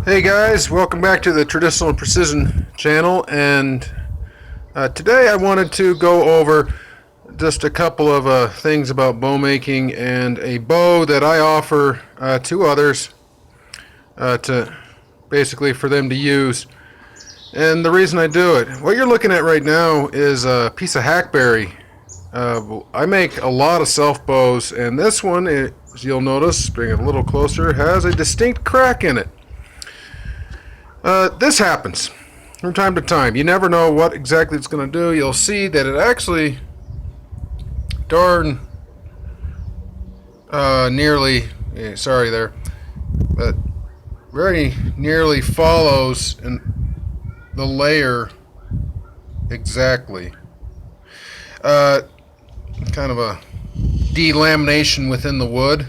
Hey guys, welcome back to the Traditional and Precision channel, and today I wanted to go over just a couple of things about bow making and a bow that I offer to others to basically for them to use. And the reason I do it, what you're looking at right now is a piece of hackberry. I make a lot of self bows, and this one, as you'll notice, bring it a little closer, has a distinct crack in it. This happens from time to time. You never know what exactly it's going to do. You'll see that it actually darn nearly, sorry there, but very nearly follows in the layer exactly. Kind of a delamination within the wood.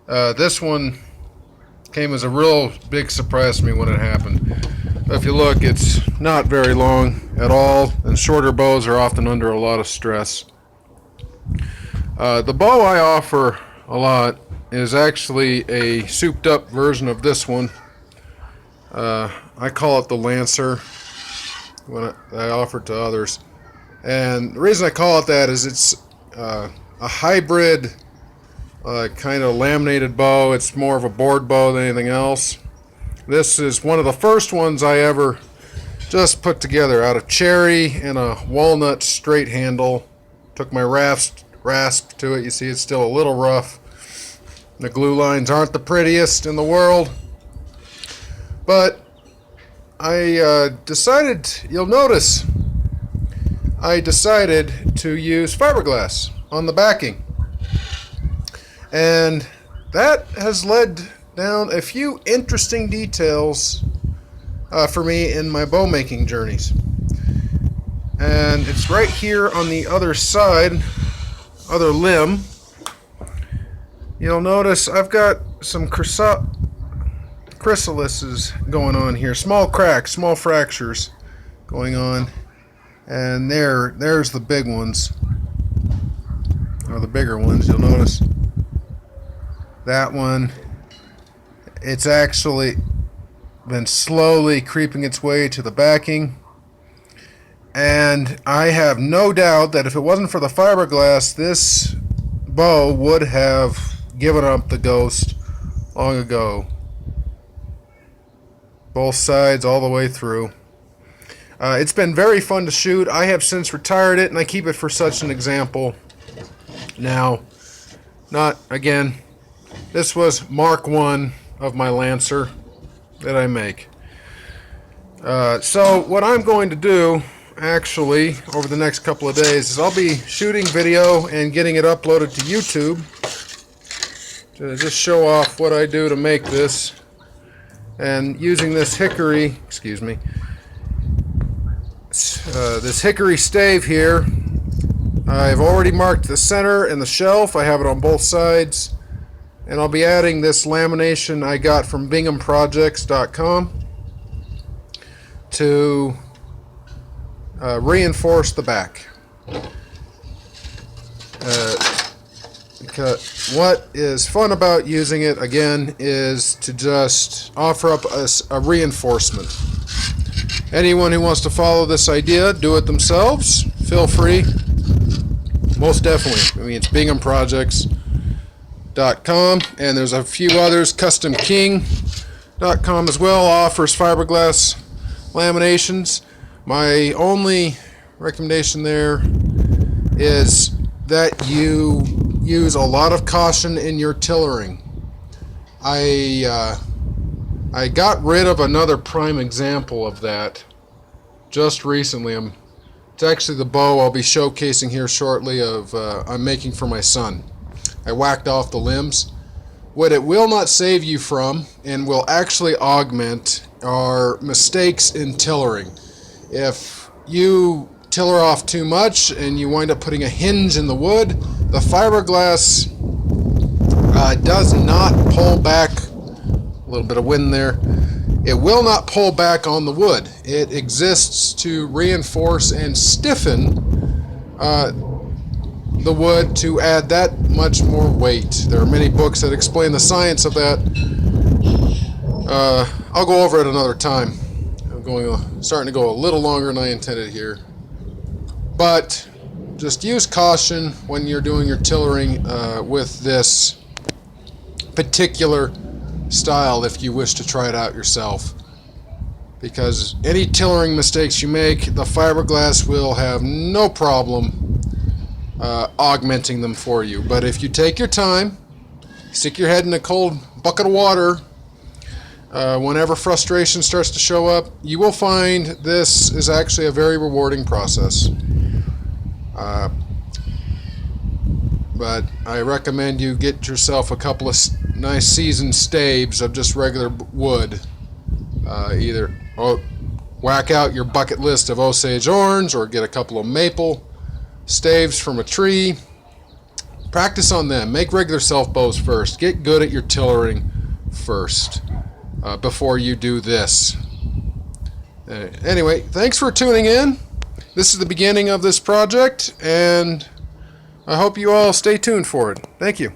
This one came as a real big surprise to me when it happened. If you look, it's not very long at all, and shorter bows are often under a lot of stress. The bow I offer a lot is actually a souped up version of this one. I call it the Lancer when I offer it to others. And the reason I call it that is it's a hybrid kind of laminated bow. It's more of a board bow than anything else. This is one of the first ones I ever just put together out of cherry and a walnut straight handle. Took my rasp to it. You see it's still a little rough. The glue lines aren't the prettiest in the world, but I decided, you'll notice, I decided to use fiberglass on the backing. And that has led down a few interesting details for me in my bow making journeys. And it's right here on the other side, other limb. You'll notice I've got some chrysalises going on here, small cracks, small fractures going on. And there's the big ones, or the bigger ones, you'll notice. That one, it's actually been slowly creeping its way to the backing, and I have no doubt that if it wasn't for the fiberglass, this bow would have given up the ghost long ago. Both sides all the way through. It's been very fun to shoot. I have since retired it, and I keep it for such an example. Now, again, this was Mark 1 of my Lancer that I make. So what I'm going to do, actually, over the next couple of days, is I'll be shooting video and getting it uploaded to YouTube to just show off what I do to make this. And using this hickory, this hickory stave here, I've already marked the center and the shelf. I have it on both sides. And I'll be adding this lamination I got from binghamprojects.com to reinforce the back. Because what is fun about using it, again, is to just offer up a reinforcement. Anyone who wants to follow this idea, do it themselves, feel free. Most definitely. I mean, it's binghamprojects.com, and there's a few others. customking.com as well offers fiberglass laminations. My only recommendation there is that you use a lot of caution in your tillering. I got rid of another prime example of that just recently. It's actually the bow I'll be showcasing here shortly I'm making for my son. I whacked off the limbs. What it will not save you from, and will actually augment, are mistakes in tillering. If you tiller off too much and you wind up putting a hinge in the wood, the fiberglass does not pull back. A little bit of wind there. It will not pull back on the wood. It exists to reinforce and stiffen the wood to add that much more weight. There are many books that explain the science of that. I'll go over it another time. I'm starting to go a little longer than I intended here. But just use caution when you're doing your tillering with this particular style if you wish to try it out yourself. Because any tillering mistakes you make, the fiberglass will have no problem augmenting them for you. But if you take your time, stick your head in a cold bucket of water, whenever frustration starts to show up, you will find this is actually a very rewarding process. But I recommend you get yourself a couple of nice seasoned staves of just regular wood. Either whack out your bucket list of Osage orange or get a couple of maple staves from a tree. Practice on them. Make regular self bows first. Get good at your tillering first before you do this. Anyway, thanks for tuning in. This is the beginning of this project, and I hope you all stay tuned for it. Thank you.